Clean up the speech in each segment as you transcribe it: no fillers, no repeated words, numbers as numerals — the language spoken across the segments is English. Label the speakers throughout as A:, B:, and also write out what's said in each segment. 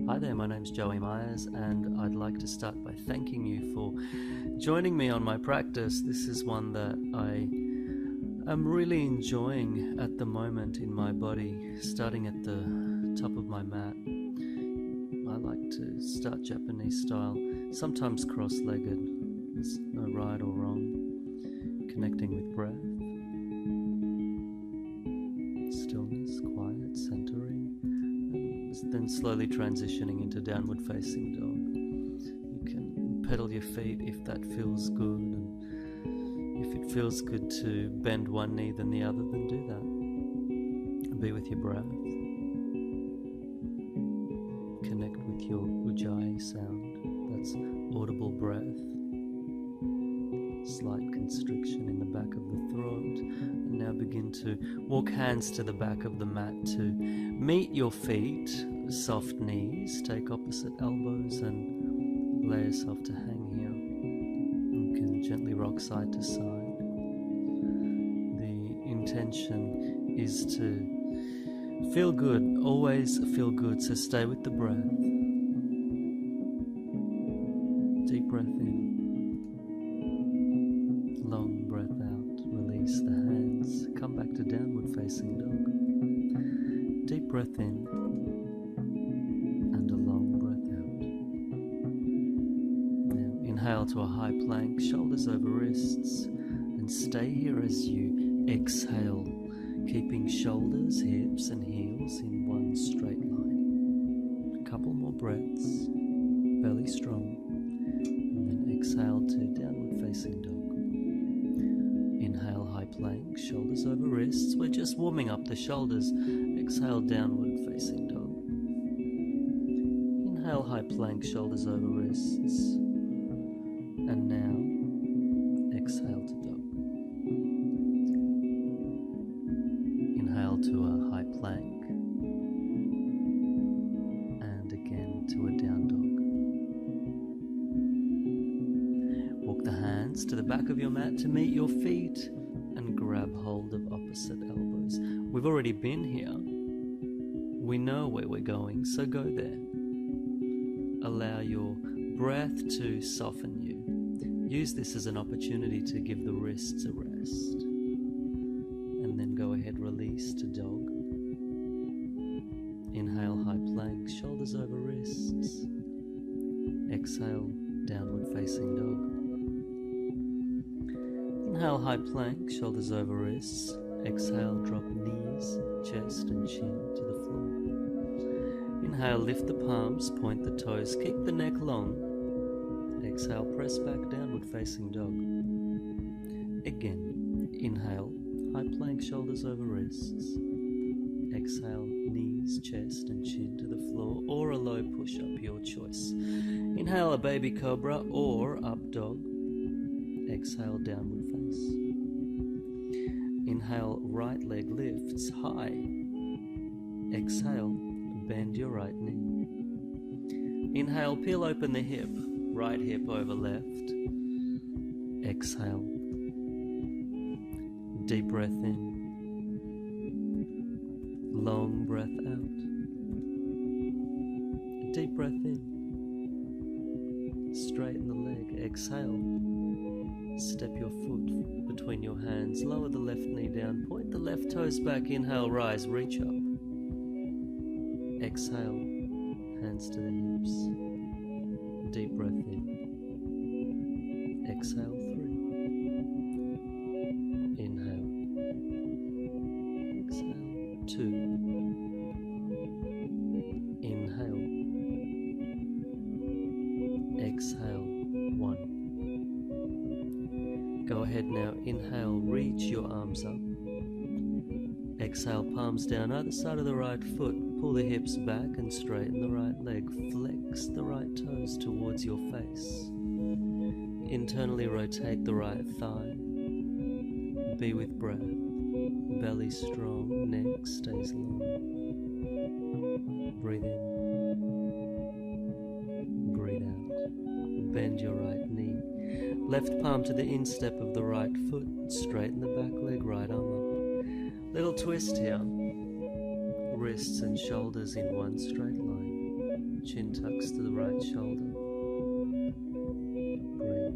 A: Hi there, my name's Joey Myers, and I'd like to start by thanking you for joining me on my practice. This is one that I am really enjoying at the moment in my body, starting at the top of my mat. I like to start Japanese style, sometimes cross-legged. There's no right or wrong. Connecting with breath, stillness, quiet, centering. Then slowly transitioning into downward facing dog. You can pedal your feet if that feels good, and if it feels good to bend one knee than the other, then do that. Be with your breath. Connect with your ujjayi sound. That's audible breath. Slight constriction in the back of the throat. And now begin to walk hands to the back of the mat to meet your feet, soft knees, take opposite elbows and allow yourself to hang here. You can gently rock side to side. The intention is to feel good, always feel good, so stay with the breath. Deep breath in. Long breath out, release the hands, come back to downward facing dog. Deep breath in and a long breath out. Now inhale to a high plank, shoulders over wrists, and stay here as you exhale, keeping shoulders, hips and heels in one straight line. A couple more breaths, belly strong, and then exhale to downward facing dog. Inhale, high plank, shoulders over wrists. We're just warming up the shoulders. Exhale, downward facing dog. Inhale, high plank, shoulders over wrists. And now, exhale to dog. Inhale to a high plank. And again to a down dog. Walk the hands to the back of your mat to meet your feet and grab hold of opposite elbows. We've already been here. We know where we're going, so go there. Allow your breath to soften you. Use this as an opportunity to give the wrists a rest. And then go ahead, release to dog. Inhale, high plank, shoulders over wrists. Exhale, downward facing dog. Inhale, high plank, shoulders over wrists. Exhale, drop knees, chest and chin to the floor. Inhale, lift the palms, point the toes, kick the neck long. Exhale, press back, downward facing dog. Again, inhale, high plank, shoulders over wrists. Exhale, knees, chest and chin to the floor, or a low push-up, your choice. Inhale, a baby cobra or up dog. Exhale, downward face. Inhale, right leg lifts high. Exhale, bend your right knee. Inhale, peel open the hip, right hip over left. Exhale. Deep breath in. Long breath out. Deep breath in. Straighten the leg. Exhale. Step your foot between your hands. Lower the left knee down. Point the left toes back. Inhale, rise, reach up. Exhale, hands to the hips. Deep breath in. Exhale, 3. Inhale. Exhale, 2. Inhale. Exhale, 1. Go ahead now. Inhale, reach your arms up. Exhale, palms down either side of the right foot. Pull the hips back and straighten the right leg. Flex the right toes towards your face. Internally rotate the right thigh. Be with breath. Belly strong, neck stays long. Breathe in. Breathe out. Bend your right knee. Left palm to the instep of the right foot. Straighten the back leg, right arm up. Little twist here. wrists and shoulders in one straight line. Chin tucks to the right shoulder. Breathe.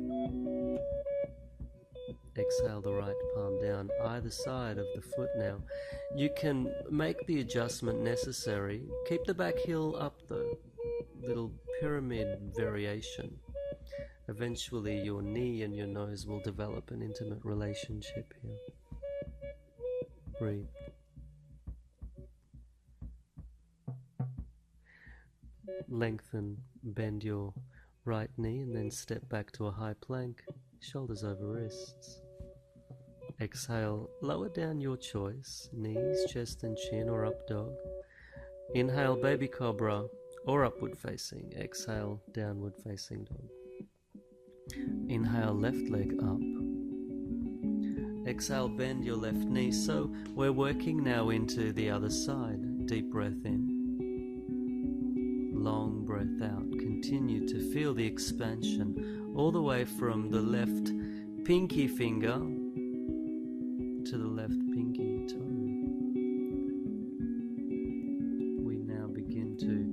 A: Exhale the right palm down either side of the foot now. You can make the adjustment necessary. Keep the back heel up though. Little pyramid variation. Eventually your knee and your nose will develop an intimate relationship here. Breathe. Lengthen, bend your right knee and then step back to a high plank, shoulders over wrists. Exhale, lower down your choice, knees, chest and chin or up dog. Inhale, baby cobra or upward facing. Exhale, downward facing dog. Inhale, left leg up. Exhale, bend your left knee. So we're working now into the other side. Deep breath in. Long breath out. Continue to feel the expansion all the way from the left pinky finger to the left pinky toe. We now begin to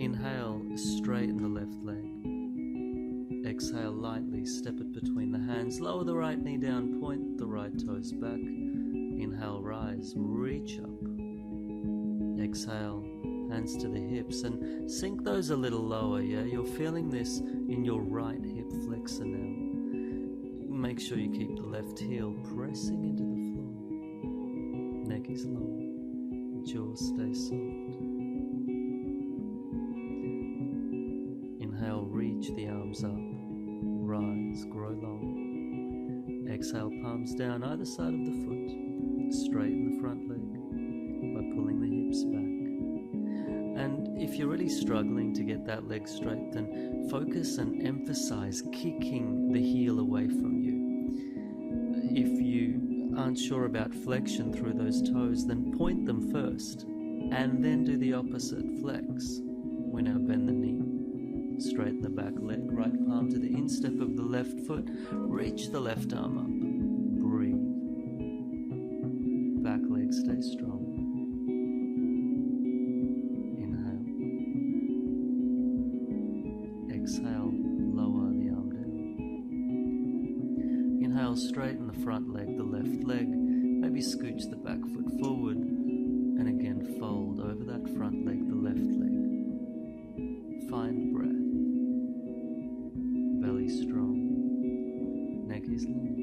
A: inhale, straighten the left leg. Exhale lightly, step it between the hands. Lower the right knee down, point the right toes back. Inhale, rise, reach up. Exhale, hands to the hips and sink those a little lower, yeah? You're feeling this in your right hip flexor now. Make sure you keep the left heel pressing into the floor. Neck is long, jaw stays soft. Inhale, reach the arms up, rise, grow long. Exhale, palms down either side of the foot. Straighten the front leg by pulling the hips back. And if you're really struggling to get that leg straight, then focus and emphasize kicking the heel away from you. If you aren't sure about flexion through those toes, then point them first and then do the opposite, flex. We now bend the knee, straighten the back leg, right palm to the instep of the left foot, reach the left arm up, breathe. Back leg stays strong. Exhale, lower the arm down. Inhale, straighten the front leg, the left leg. Maybe scooch the back foot forward. And again, fold over that front leg, the left leg. Find breath. Belly strong. Neck is long.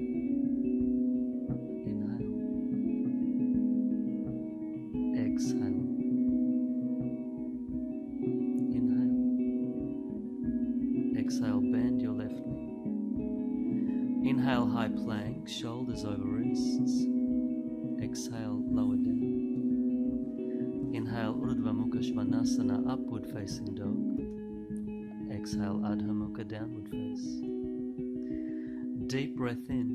A: Inhale. Exhale. Exhale, bend your left knee. Inhale, high plank, shoulders over wrists. Exhale, lower down. Inhale, Urdhva Mukha Svanasana, upward facing dog. Exhale, Adho Mukha, downward face. Deep breath in.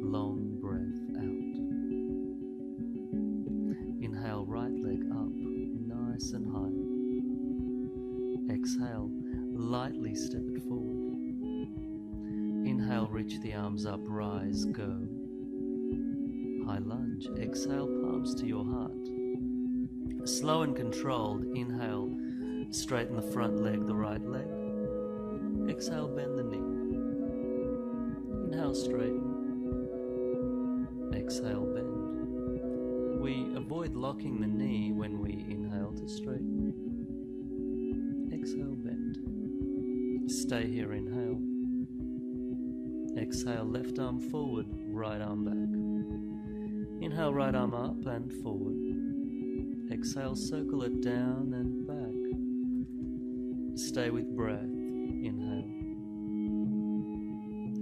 A: Long breath out. Inhale, right leg up, nice and high. Exhale, lightly step it forward. Inhale, reach the arms up, rise, go. High lunge. Exhale, palms to your heart. Slow and controlled. Inhale, straighten the front leg, the right leg. Exhale, bend the knee. Inhale, straighten. Exhale, bend. We avoid locking the knee when we inhale to straighten. Exhale, bend. Stay here, inhale. Exhale, left arm forward, right arm back. Inhale, right arm up and forward. Exhale, circle it down and back. Stay with breath. Inhale.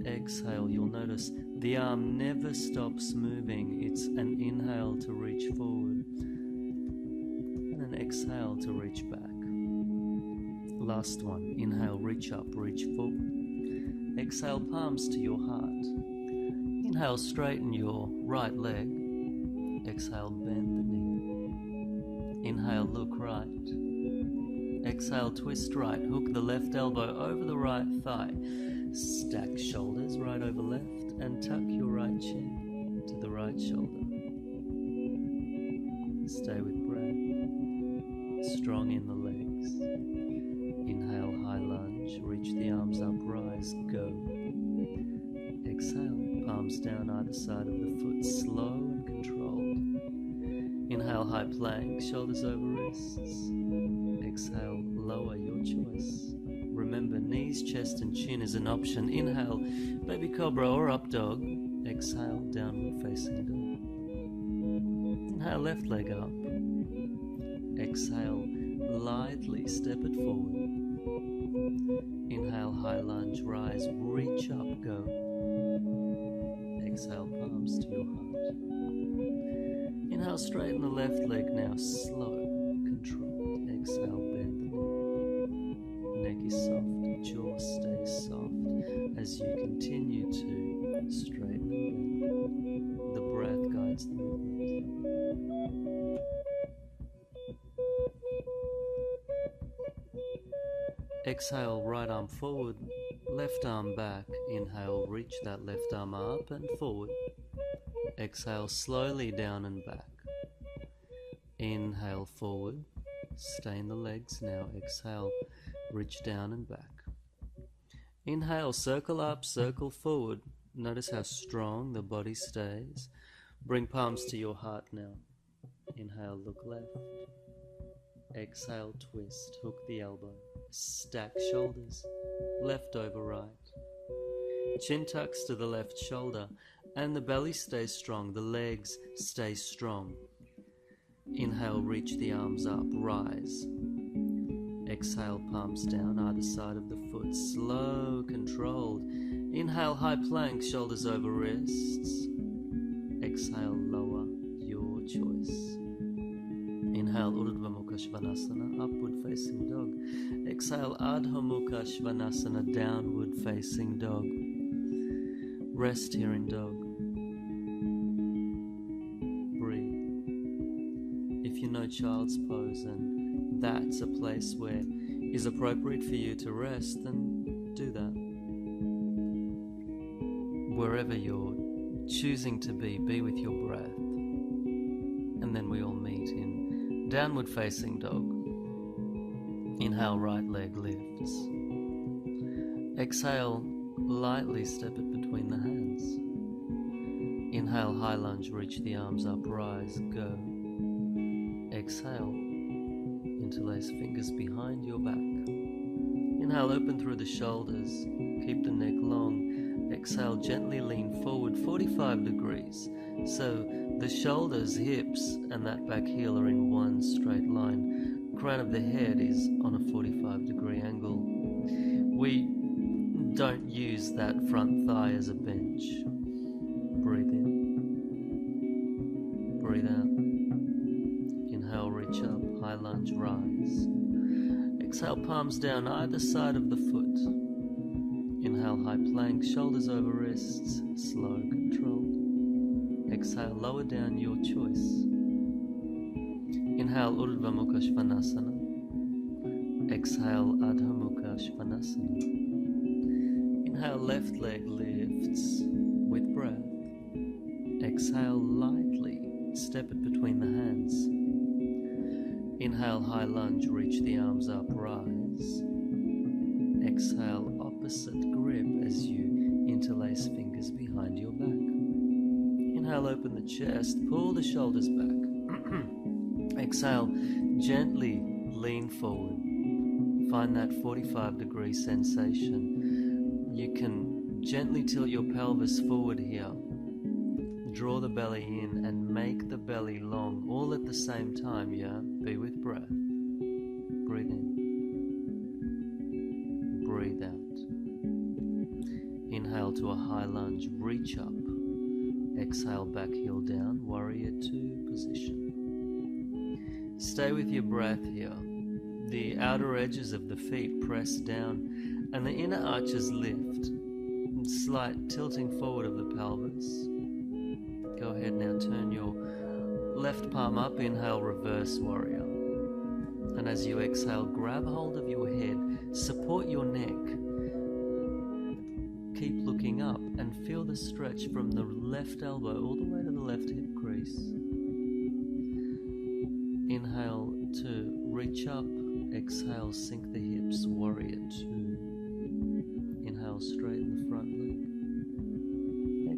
A: Exhale, you'll notice the arm never stops moving. It's an inhale to reach forward and an exhale to reach back. Last one. Inhale, reach up, reach forward. Exhale, palms to your heart. Inhale, straighten your right leg. Exhale, bend the knee. Inhale, look right. Exhale, twist right. Hook the left elbow over the right thigh. Stack shoulders right over left and tuck your right chin to the right shoulder. Stay with breath. Strong in the legs. Inhale, high lunge. Reach the arms up, rise, go. Exhale, palms down either side of the foot, slow and controlled. Inhale, high plank, shoulders over wrists. Exhale, lower, your choice. Remember, knees, chest and chin is an option. Inhale, baby cobra or up dog. Exhale, downward facing dog. Inhale, left leg up. Exhale, lightly step it forward. Inhale, high lunge, rise, reach up, go. Exhale, palms to your heart. Inhale, straighten the left leg now, slow, controlled. Exhale, bend the knee. Neck is soft, jaw stays soft as you continue to straighten and bend. The breath guides the movement. Exhale, right arm forward, left arm back. Inhale, reach that left arm up and forward. Exhale, slowly down and back. Inhale, forward. Stay in the legs now. Exhale, reach down and back. Inhale, circle up, circle forward. Notice how strong the body stays. Bring palms to your heart now. Inhale, look left. Exhale, twist, hook the elbow. Stack shoulders, left over right. Chin tucks to the left shoulder and the belly stays strong, the legs stay strong. Inhale, reach the arms up, rise. Exhale, palms down either side of the foot, slow, controlled. Inhale, high plank, shoulders over wrists. Exhale, lower, your choice. Inhale, Urdhva Mukha Svanasana, upward facing dog. Exhale, Adho Mukha Svanasana, downward facing dog. Rest here in dog. Breathe. If you know child's pose and that's a place where is appropriate for you to rest, then do that. Wherever you're choosing to be with your breath. And then we all meet in downward facing dog. Inhale, right leg lifts. Exhale, lightly step it between the hands. Inhale, high lunge, reach the arms up, rise, go. Exhale, interlace fingers behind your back. Inhale, open through the shoulders, keep the neck long. Exhale, gently lean forward 45 degrees. So the shoulders, hips, and that back heel are in one straight line. Crown of the head is on a 45-degree angle. We don't use that front thigh as a bench. Breathe in. Breathe out. Inhale, reach up, high lunge, rise. Exhale, palms down either side of the foot. Inhale, high plank, shoulders over wrists, slow, controlled. Exhale, lower down, your choice. Inhale, Urdhva Mukha Svanasana. Exhale, Adho Mukha Svanasana. Inhale, left leg lifts with breath. Exhale, lightly step it between the hands. Inhale, high lunge, reach the arms up, rise. Exhale, opposite grip as you interlace fingers behind your back. Inhale, open the chest, pull the shoulders back. Exhale, gently lean forward. Find that 45-degree sensation. You can gently tilt your pelvis forward here. Draw the belly in and make the belly long, all at the same time, yeah? Be with breath. Breathe in. Breathe out. Inhale to a high lunge, reach up. Exhale, back heel down, warrior two position. Stay with your breath here. The outer edges of the feet press down and the inner arches lift. Slight tilting forward of the pelvis. Go ahead now, turn your left palm up, inhale, reverse warrior. And as you exhale, grab hold of your head, support your neck. Keep looking up and feel the stretch from the left elbow all the way to the left hip crease. Inhale to reach up. Exhale, sink the hips, warrior two. Inhale, straighten the front leg.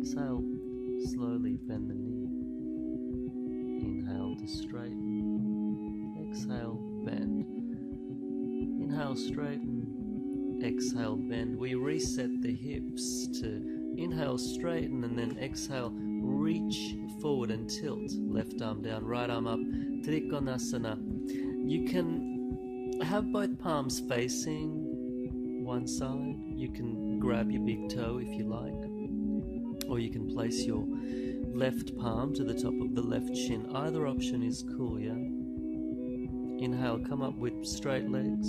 A: Exhale, slowly bend the knee. Inhale to straighten. Exhale, bend. Inhale, straighten. Exhale, bend. We reset the hips to inhale, straighten, and then exhale, reach forward and tilt. Left arm down, right arm up. Trikonasana. You can have both palms facing one side. You can grab your big toe if you like, or you can place your left palm to the top of the left shin. Either option is cool, yeah? Inhale, come up with straight legs.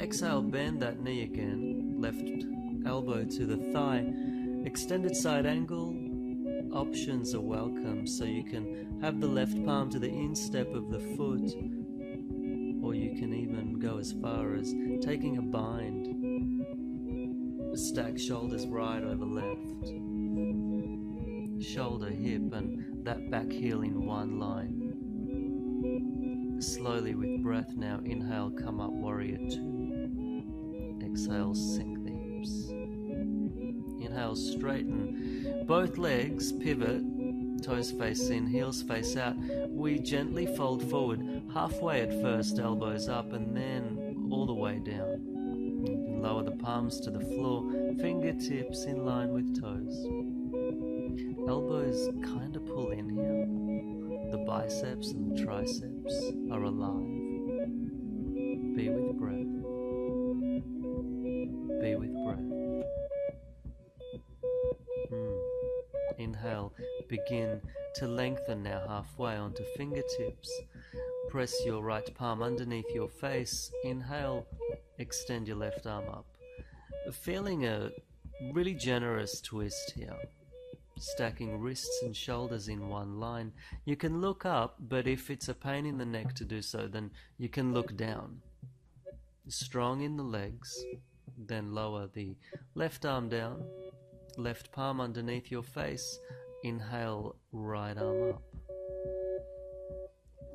A: Exhale, bend that knee again. Left elbow to the thigh. Extended side angle. Options are welcome, so you can have the left palm to the instep of the foot, or you can even go as far as taking a bind. Stack shoulders right over left. Shoulder, hip, and that back heel in one line. Slowly with breath now, inhale, come up, warrior two. Exhale, sink the hips. Inhale, straighten both legs, pivot, toes face in, heels face out. We gently fold forward, halfway at first, elbows up, and then all the way down. You can lower the palms to the floor, fingertips in line with toes. Elbows kind of pull in here. The biceps and the triceps are alive. Be with breath. Be with breath. Inhale, begin to lengthen now halfway onto fingertips. Press your right palm underneath your face. Inhale, extend your left arm up. Feeling a really generous twist here. Stacking wrists and shoulders in one line. You can look up, but if it's a pain in the neck to do so, then you can look down. Strong in the legs, then lower the left arm down. Left palm underneath your face. Inhale, right arm up.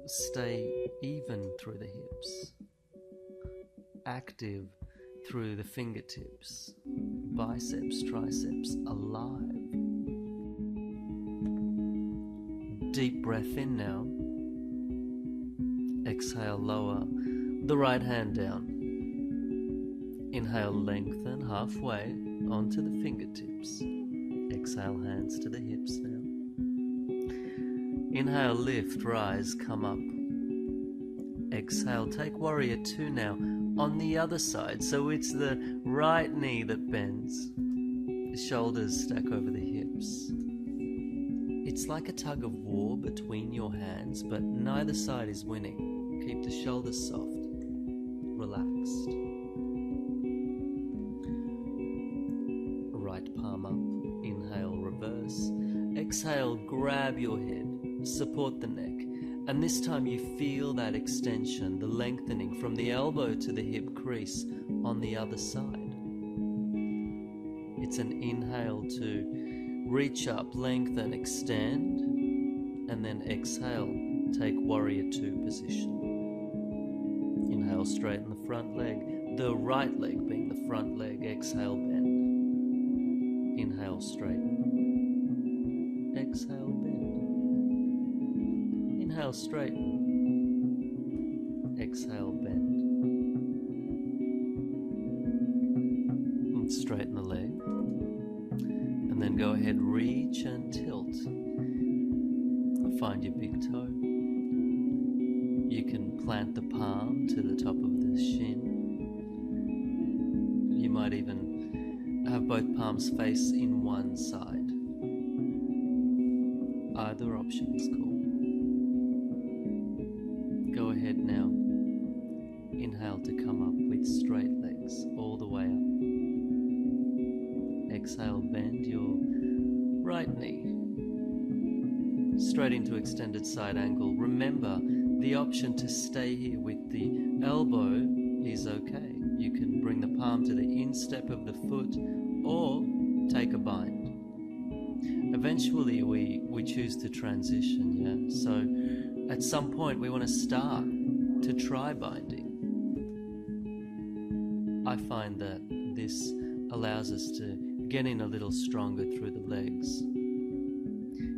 A: Stay even through the hips. Active through the fingertips. Biceps, triceps alive. Deep breath in now. Exhale, lower the right hand down. Inhale, lengthen halfway onto the fingertips. Exhale, hands to the hips now. Inhale, lift, rise, come up. Exhale, take warrior two now on the other side. So it's the right knee that bends. The shoulders stack over the hips. It's like a tug of war between your hands, but neither side is winning. Keep the shoulders soft, relaxed. Right palm up, inhale, reverse. Exhale, grab your head, support the neck. And this time you feel that extension, the lengthening from the elbow to the hip crease on the other side. It's an inhale to reach up, lengthen, extend, and then exhale, take warrior two position. Inhale, straighten the front leg, the right leg being the front leg. Exhale, bend. Inhale, straighten. Exhale, bend. Inhale, straighten. Exhale, bend. And straighten the leg. And then go ahead, reach and tilt. Find your big toe. You can plant the palm to the top of the shin. You might even have both palms face in one side. Either option is cool. Go ahead now. Inhale to come up with straight legs all the way up. Exhale, bend your right knee. Straight into extended side angle. Remember, the option to stay here with the elbow is okay. You can bring the palm to the instep of the foot or take a bind. Eventually we choose to transition, yeah? So at some point we want to start to try binding. I find that this allows us to get in a little stronger through the legs.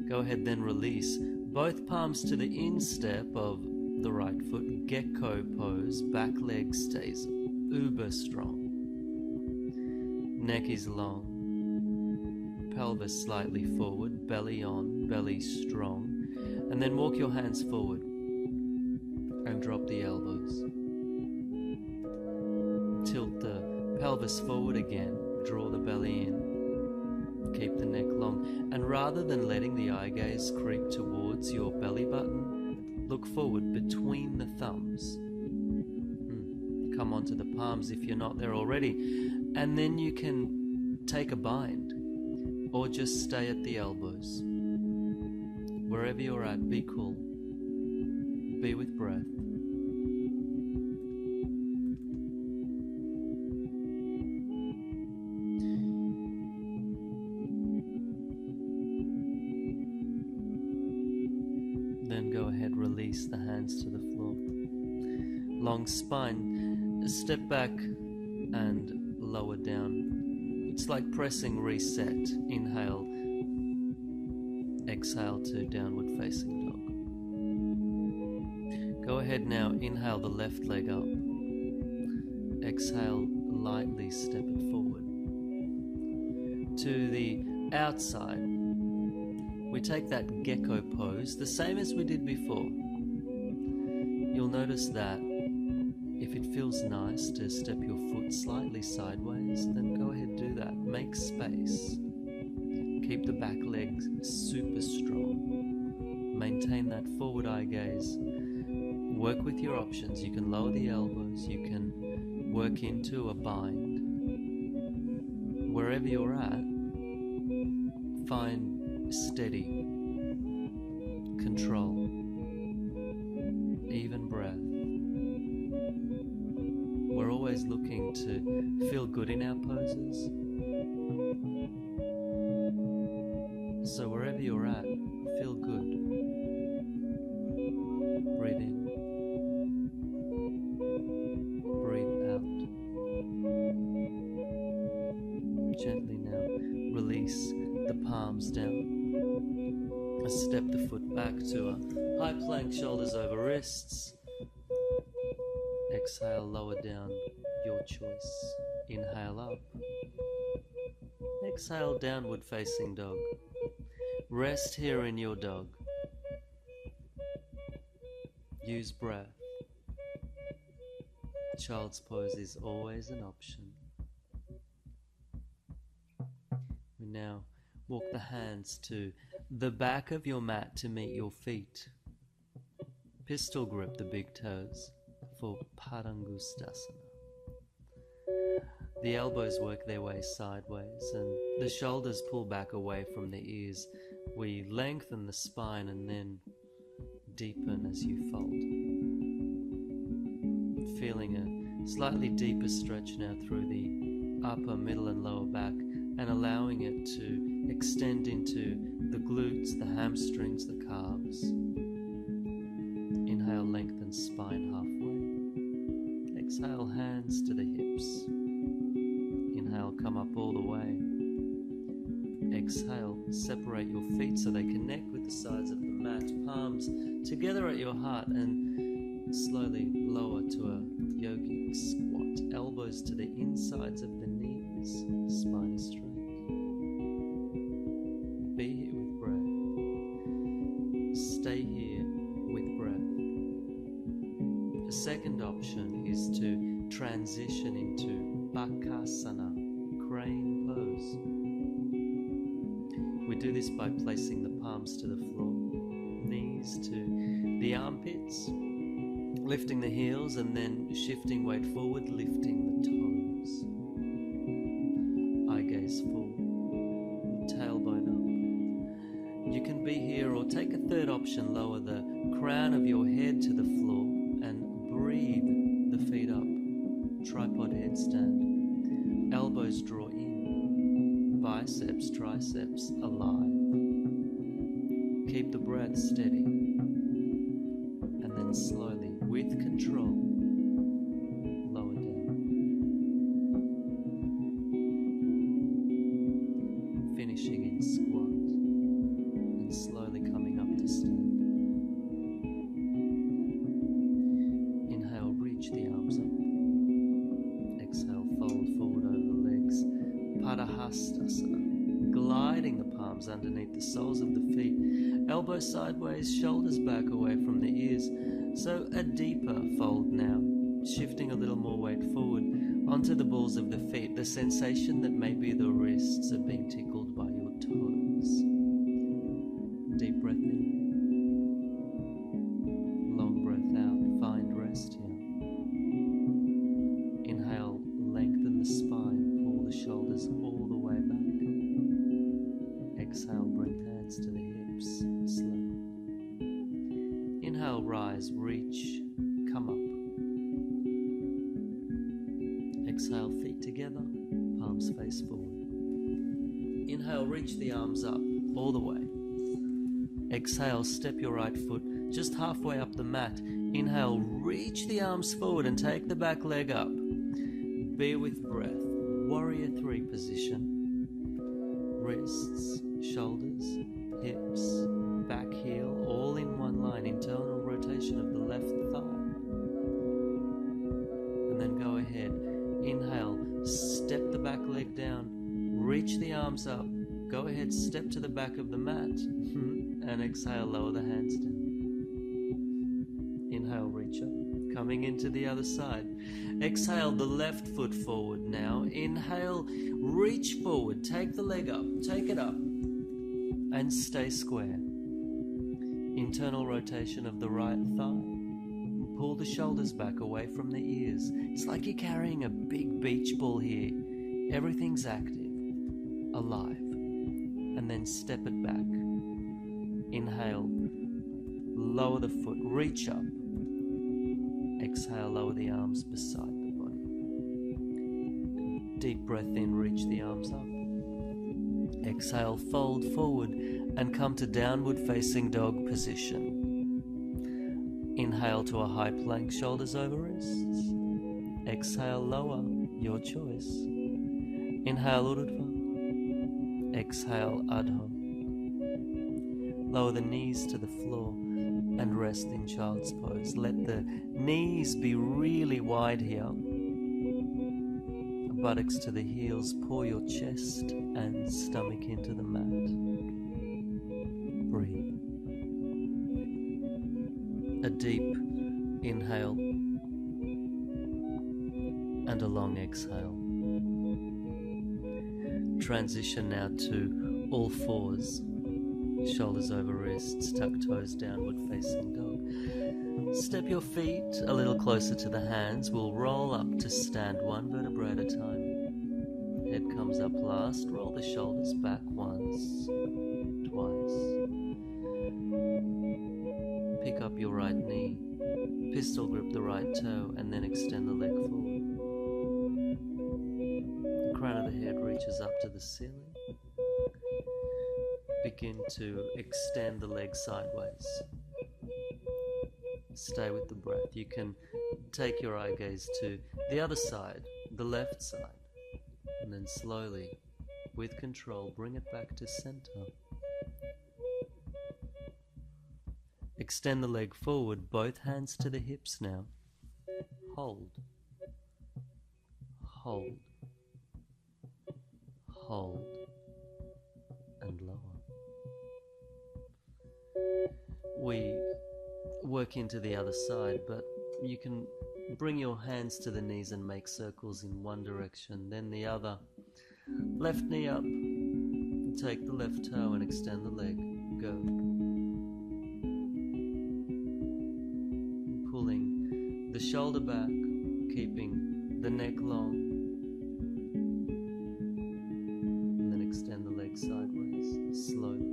A: Go ahead, then release both palms to the instep of the right foot, gecko pose, back leg stays uber strong. Neck is long, pelvis slightly forward, belly on, belly strong, and then walk your hands forward and drop the elbows. Tilt the pelvis forward again, draw the belly in, keep the neck long, and rather than letting the eye gaze creep towards your belly button, look forward between the thumbs. Come onto the palms if you're not there already, and then you can take a bind or just stay at the elbows. Wherever you're at, be cool, be with breath. Then go ahead, release the hands to the floor. Long spine, step back and lower down. It's like pressing reset. Inhale, exhale to downward facing dog. Go ahead now, inhale the left leg up. Exhale, lightly step it forward. To the outside, we take that gecko pose, the same as we did before. You'll notice that if it feels nice to step your foot slightly sideways, then go ahead, do that. Make space. Keep the back legs super strong. Maintain that forward eye gaze. Work with your options. You can lower the elbows. You can work into a bind. Wherever you're at, find steady control, even breath. We're always looking to feel good in our poses. So wherever you're at, feel good. Breathe in. Breathe out. Gently now release the palms down. Step the foot back to a high plank, shoulders over wrists. Exhale, lower down, your choice. Inhale up. Exhale, downward facing dog. Rest here in your dog. Use breath. Child's pose is always an option. We now walk the hands to the back of your mat to meet your feet. Pistol grip the big toes for Padangusthasana. The elbows work their way sideways and the shoulders pull back away from the ears. We lengthen the spine and then deepen as you fold. Feeling a slightly deeper stretch now through the upper, middle and lower back, and allowing it to extend into the glutes, the hamstrings, the calves. Inhale, lengthen spine halfway. Exhale, hands to the hips. Inhale, come up all the way. Exhale, separate your feet so they connect with the sides of the mat, palms together at your heart, and slowly lower to a yogic squat. Elbows to the insides of the knees, spine is straight. Be here with breath. Stay here with breath. A second option is to transition into Bakasana, crane pose. We do this by placing the palms to the floor, knees to the armpits, lifting the heels and then shifting weight forward, lifting the toes. Eye gaze full, tailbone up. You can be here or take a third option, lower the crown of your head to the floor and breathe the feet up. Tripod headstand. Elbows draw in. Biceps, triceps alive. Keep the breath steady. slowly, with control, lower down. Finishing in squat and slowly coming up to stand. Inhale, reach the arms up. Exhale, fold forward over the legs. Padahastasana. Gliding the palms underneath the soles of the feet. Elbows sideways, shoulders back away from the ears. So a deeper fold now. Shifting a little more weight forward onto the balls of the feet. The sensation that maybe the wrists are being tickled by your toes. Deep breath in. Long breath out. Find rest here. Inhale, lengthen the spine. Pull the shoulders all the way back. Exhale, bring hands to the hips. Slow. Inhale, rise, reach, come up. Exhale, feet together, palms face forward. Inhale, reach the arms up all the way. Exhale, step your right foot just halfway up the mat. Inhale, reach the arms forward and take the back leg up. Be with breath. Warrior 3 position. Wrists, shoulders, hips, back heel, all in one line. Internal rotation of the left thigh. And then go ahead. Inhale, step the back leg down, reach the arms up. Go ahead, step to the back of the mat. And exhale, lower the hands down. Inhale, reach up. Coming into the other side. Exhale, the left foot forward now. Inhale, reach forward, take the leg up, take it up, and stay square. Internal rotation of the right thigh. Pull the shoulders back away from the ears. It's like you're carrying a big beach ball here. Everything's active, alive. And then step it back. Inhale, lower the foot, reach up. Exhale, lower the arms beside the body. Deep breath in, reach the arms up. Exhale, fold forward and come to downward facing dog position. Inhale to a high plank, shoulders over wrists. Exhale, lower, your choice. Inhale, Urdhva. Exhale, Adho. Lower the knees to the floor and rest in child's pose. Let the knees be really wide here. Buttocks to the heels. Pour your chest and stomach into the mat. Breathe. A deep inhale and a long exhale. Transition now to all fours. Shoulders over wrists, tuck toes, downward facing dog. Step your feet a little closer to the hands. We'll roll up to stand, one vertebra at a time. Head comes up last. Roll the shoulders back once, twice. Pick up your right knee. Pistol grip the right toe and then extend the leg forward. The crown of the head reaches up to the ceiling. Begin to extend the leg sideways. Stay with the breath. You can take your eye gaze to the other side, the left side, and then slowly, with control, bring it back to center. Extend the leg forward, both hands to the hips now. Hold. Hold. Hold. And lower. We work into the other side, but you can bring your hands to the knees and make circles in one direction, then the other. Left knee up, take the left toe and extend the leg. Go. Pulling the shoulder back, keeping the neck long, and then extend the leg sideways, slowly,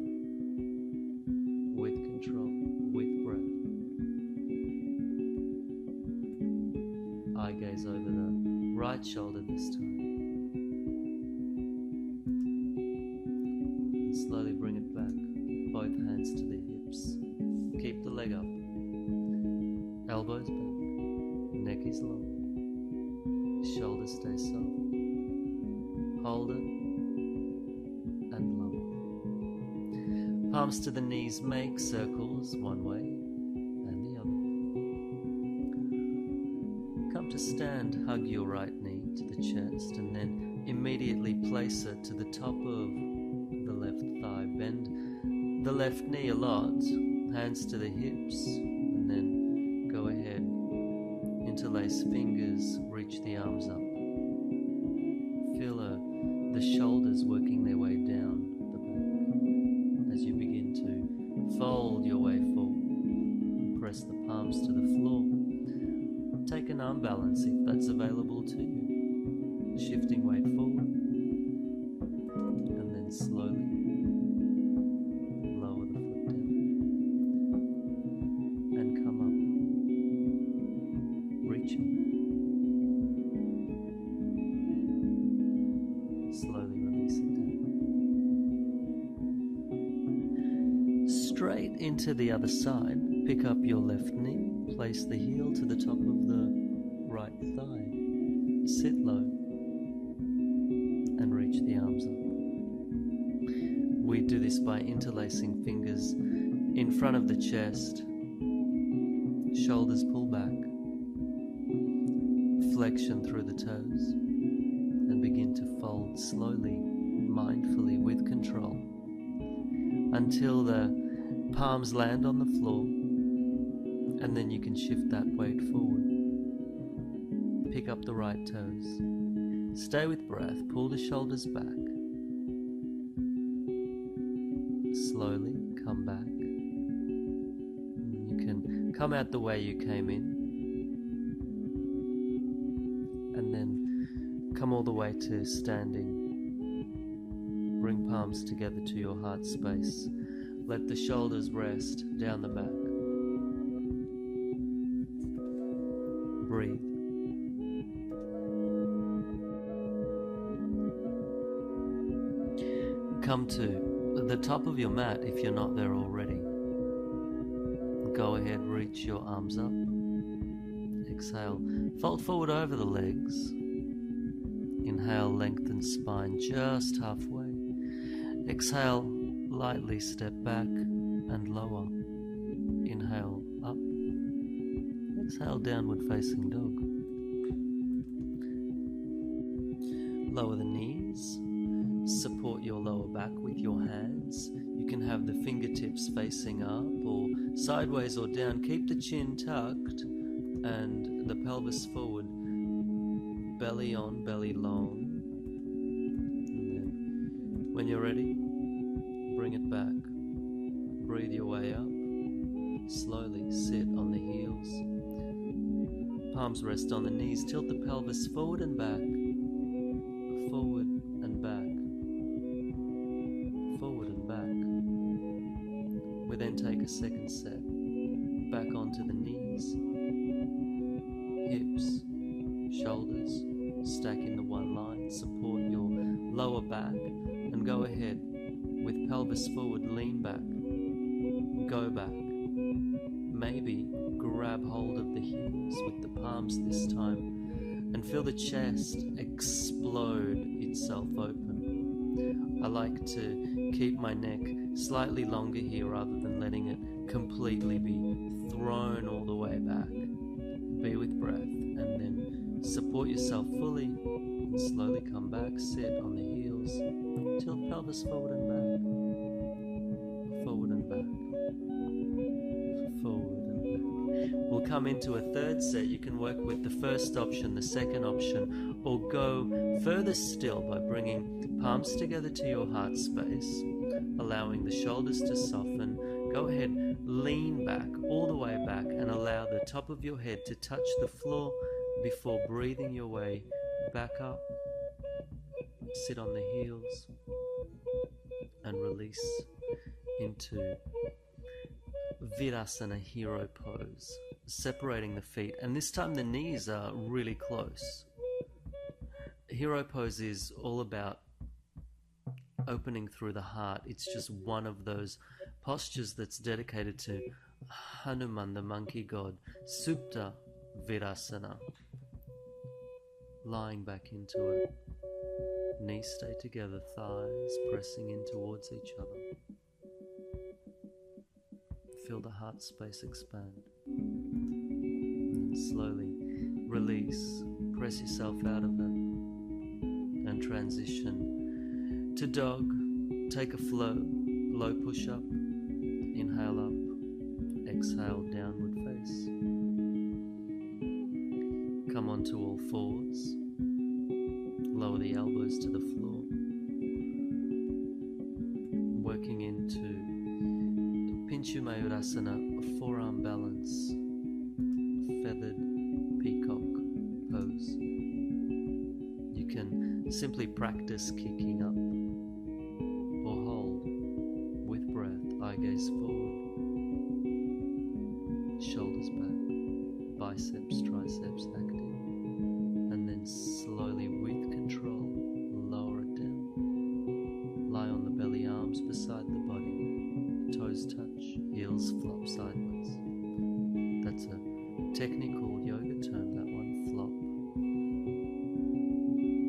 A: with control, with breath. Eye gaze over the right shoulder this time. And slowly bring it back, both hands to the hips. Keep the leg up. yourself. Hold it and lower. Palms to the knees, make circles one way and the other. Come to stand, hug your right knee to the chest and then immediately place it to the top of the left thigh. Bend the left knee a lot, hands to the hips, and then go ahead. Interlace fingers, reach the arms up. Feel the shoulders working their way down the back as you begin to fold your way forward. Press the palms to the floor. Take an arm balance if that's available to you. Shifting weight forward, and then slowly lower the foot down and come up, reaching, slowly release it down. Straight into the other side, pick up your left knee, place the heel to the top of the right thigh, sit low, and reach the arms up. We do this by interlacing fingers in front of the chest, shoulders pull back, flexion through the toes, and begin to fold slowly, mindfully, with control, until the palms land on the floor, and then you can shift that weight forward. Pick up the right toes. Stay with breath, pull the shoulders back. Slowly come back. You can come out the way you came in. And then come all the way to standing. Bring palms together to your heart space. Let the shoulders rest down the back. Breathe. Come to the top of your mat if you're not there already. Go ahead, reach your arms up. Exhale, fold forward over the legs. Inhale, lengthen spine just halfway. Exhale, lightly step back and lower. Inhale, up. Exhale, downward facing dog. Lower the knees. Support your lower back with your hands. You can have the fingertips facing up or sideways or down. Keep the chin tucked and the pelvis forward. Belly on, belly long. And then when you're ready, bring it back. Breathe your way up. Slowly sit on the heels. Palms rest on the knees. Tilt the pelvis forward and back. Forward and back. Forward and back. We then take a second set. Back onto the knees. Hips. Shoulders. Stack in the one line. Support your lower back. And go ahead. With pelvis forward, lean back. Go back. Maybe grab hold of the heels with the palms this time and feel the chest explode itself open. I like to keep my neck slightly longer here rather than letting it completely be thrown all the way back. Be with breath and then support yourself fully and slowly come back, sit on the heels, tilt pelvis forward and back, forward and back, forward and back. We'll come into a third set. You can work with the first option, the second option, or go further still by bringing palms together to your heart space, allowing the shoulders to soften. Go ahead, lean back, all the way back, and allow the top of your head to touch the floor before breathing your way back up. Sit on the heels and release into Virasana hero pose, separating the feet, and this time the knees are really close. Hero pose is all about opening through the heart. It's just one of those postures that's dedicated to Hanuman, the monkey god, Supta Virasana. lying back into it. Knees stay together, thighs pressing in towards each other. Feel the heart space expand. And slowly release, press yourself out of it, and transition to dog. Take a flow, low push-up, inhale up, exhale downward face. Come onto all fours, lower the elbows to the floor, working into Pinchu Mayurasana, a forearm balance, feathered peacock pose. You can simply practice kicking up or hold with breath, eye gaze forward, shoulders back, biceps, triceps active, and then slowly with control lower it down. Lie on the belly, arms beside the body, toes touch, heels flop sideways. That's a technical yoga term, that one, flop.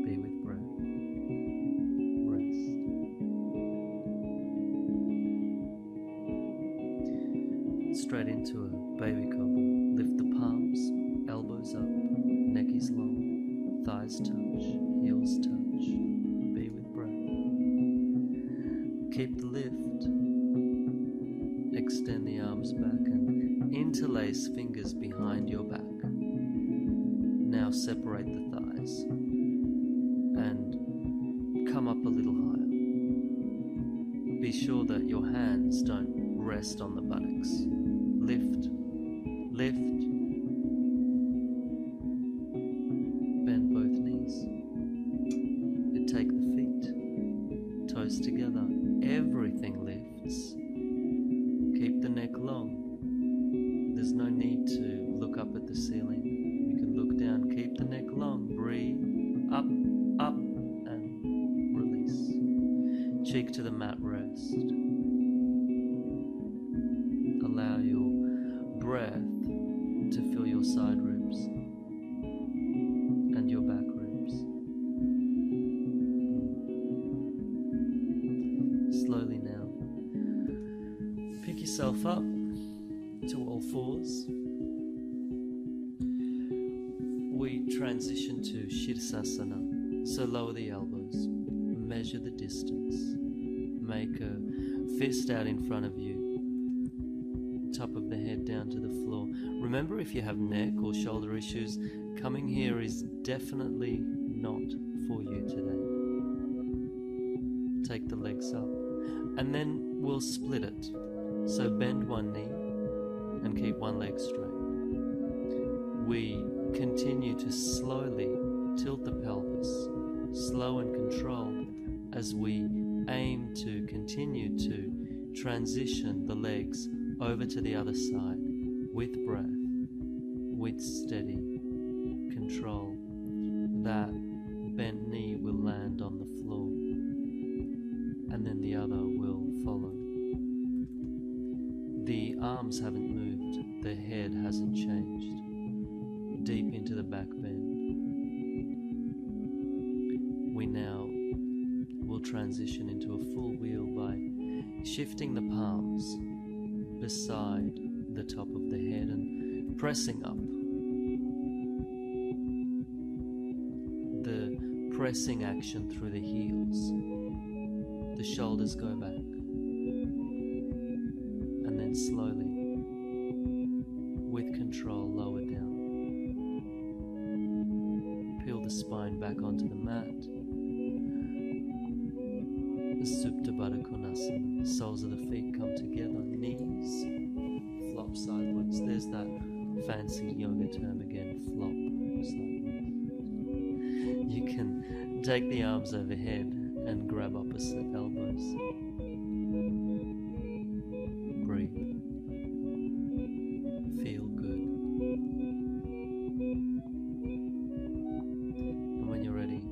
A: Be with breath. Rest. Straight into a baby cobra. Lift the palms, elbows up, neck is long, thighs touch, heels touch. Be with breath. Keep the lift. Extend the arms back and interlace fingers behind your back. Now separate the thighs and come up a little higher. Be sure that your hands don't rest on the buttocks. Lift, lift. Bend both knees. And take the feet, toes together. Everything lifts. Keep the neck long. There's no need to look up at the ceiling. You can look down. Keep the neck long. Breathe. Up, up, and release. Cheek to the mat, rest. Allow your breath to fill your side ribs and your back ribs. Slowly now. Pick yourself up to all fours. We transition to Shirsasana. So lower the elbows, measure the distance, make a fist out in front of you, top of the head down to the floor. Remember, if you have neck or shoulder issues, coming here is definitely not for you today. Take the legs up, and then we'll split it. So bend one knee and keep one leg straight. We continue to slowly tilt the pelvis, slow and controlled, as we aim to continue to transition the legs over to the other side with breath, with steady control. That bent knee will land on the floor, and then the other will follow. The arms haven't moved, the head hasn't changed. Deep into the back bend. We now will transition into a full wheel by shifting the palms beside the top of the head and pressing up. The pressing action through the heels. The shoulders go back. And then slowly, with control, lower down. Peel the spine back onto the mat. Supta Baddha Konasana. Soles of the feet come together, knees flop sideways. There's that fancy yoga term again, flop sideways. You can take the arms overhead and grab opposite elbows. Breathe. Feel good. And when you're ready,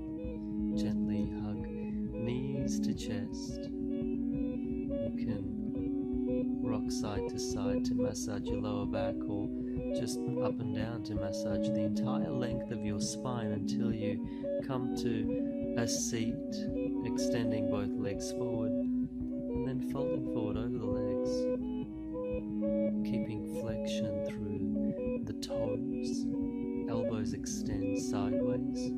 A: gently hug knees to chest. You can rock side to side to massage your lower back, or just up and down to massage the entire length of your spine until you come to a seat, extending both legs forward and then folding forward over the legs, keeping flexion through the toes. Elbows extend sideways.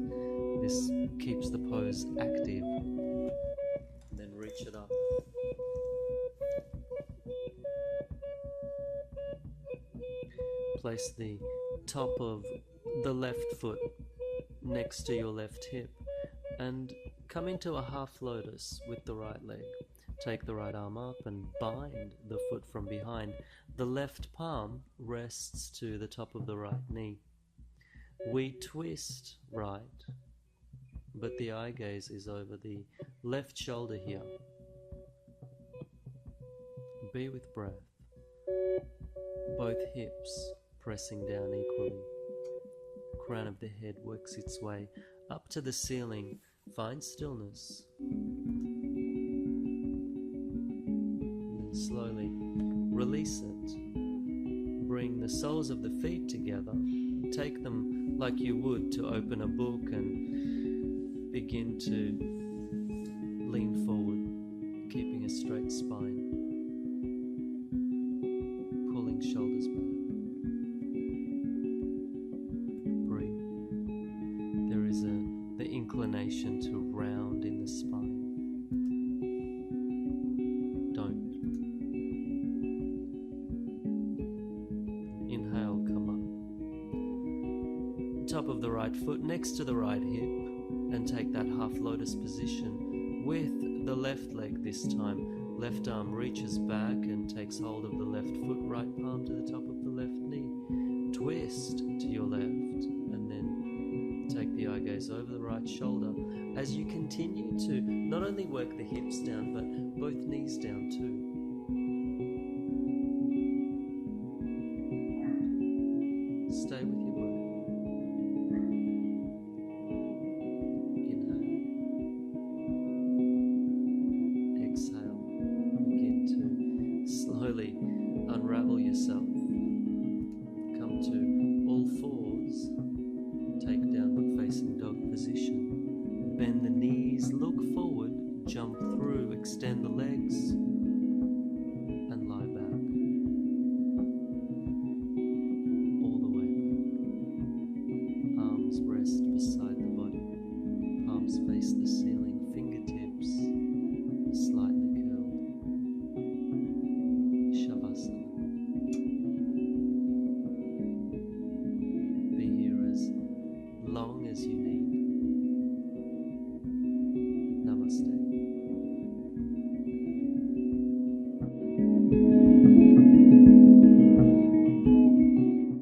A: This keeps the pose active. And then reach it up. Place the top of the left foot next to your left hip and come into a half lotus with the right leg. Take the right arm up and bind the foot from behind. The left palm rests to the top of the right knee. We twist right, but the eye gaze is over the left shoulder here. Be with breath. Both hips pressing down equally. Crown of the head works its way up to the ceiling. Find stillness. And then slowly release it. Bring the soles of the feet together. Take them like you would to open a book and begin to lean forward, keeping a straight spine. Pulling shoulders back. Breathe. There is the inclination to round in the spine. Don't. Inhale, come up. Top of the right foot next to the right hip, and take that half lotus position with the left leg this time. Left arm reaches back and takes hold of the left foot, right palm to the top of the left knee. Twist to your left and then take the eye gaze over the right shoulder as you continue to not only work the hips down but both knees down too. Stay with your breath. Slowly unravel yourself. Come to all fours. Take downward facing dog position. Bend the knees, look forward, jump through, extend the legs, and lie back. All the way back. Arms rest beside the body. Palms face the ceiling, fingertips slightly long as you need.